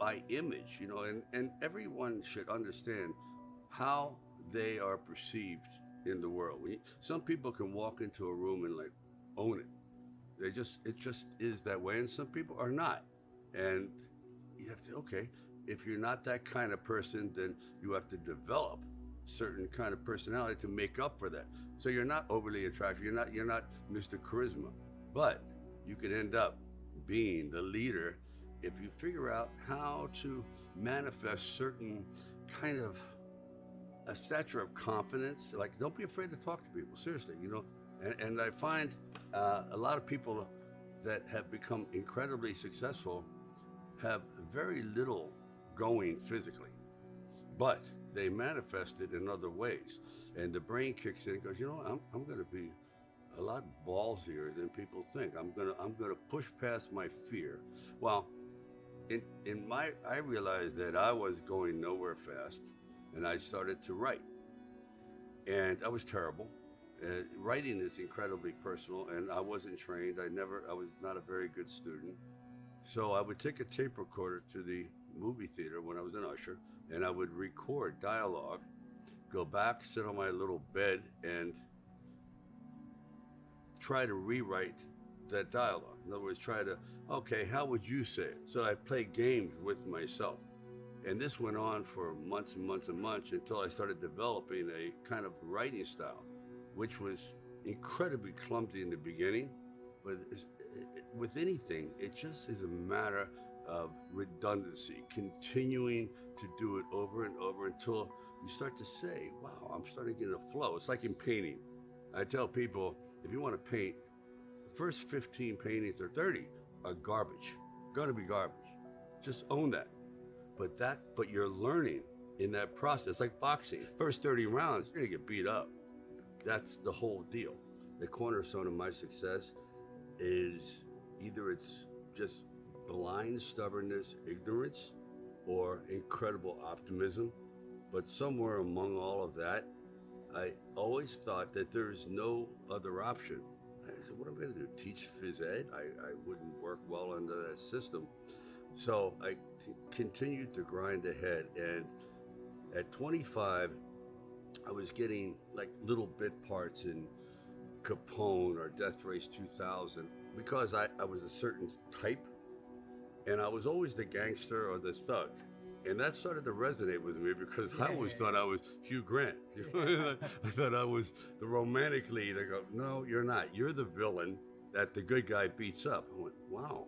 by image, and everyone should understand how they are perceived in the world. Some people can walk into a room and like own it. It just is that way, and some people are not. And you have to, okay, if you're not that kind of person, then you have to develop certain kind of personality to make up for that. So you're not overly attractive. You're not Mr. Charisma, but you could end up being the leader if you figure out how to manifest certain kind of a stature of confidence. Like, don't be afraid to talk to people. Seriously, And I find a lot of people that have become incredibly successful have very little going physically, but they manifest it in other ways. And the brain kicks in and goes, I'm going to be a lot ballsier than people think. I'm gonna push past my fear. Well, I realized that I was going nowhere fast, and I started to write, and I was terrible. Writing is incredibly personal, and I wasn't trained. I was not a very good student. So I would take a tape recorder to the movie theater when I was an usher, and I would record dialogue, go back, sit on my little bed, and try to rewrite that dialogue. In other words, okay, how would you say it? So I played games with myself. And this went on for months and months and months until I started developing a kind of writing style, which was incredibly clumsy in the beginning. But with anything, it just is a matter of redundancy, continuing to do it over and over until you start to say, wow, I'm starting to get a flow. It's like in painting. I tell people, if you want to paint, the first 15 paintings or 30 are garbage. Gonna be garbage. Just own that. But you're learning in that process, like boxing. First 30 rounds, you're gonna get beat up. That's the whole deal. The cornerstone of my success is either it's just blind stubbornness, ignorance, or incredible optimism. But somewhere among all of that, I always thought that there's no other option. I said, what am I going to do? Teach phys ed? I wouldn't work well under that system. So I continued to grind ahead. And at 25, I was getting like little bit parts in Capone or Death Race 2000 because I was a certain type. And I was always the gangster or the thug. And that started to resonate with me because I always thought I was Hugh Grant. I thought I was the romantic lead. I go, no, you're not. You're the villain that the good guy beats up. I went, wow.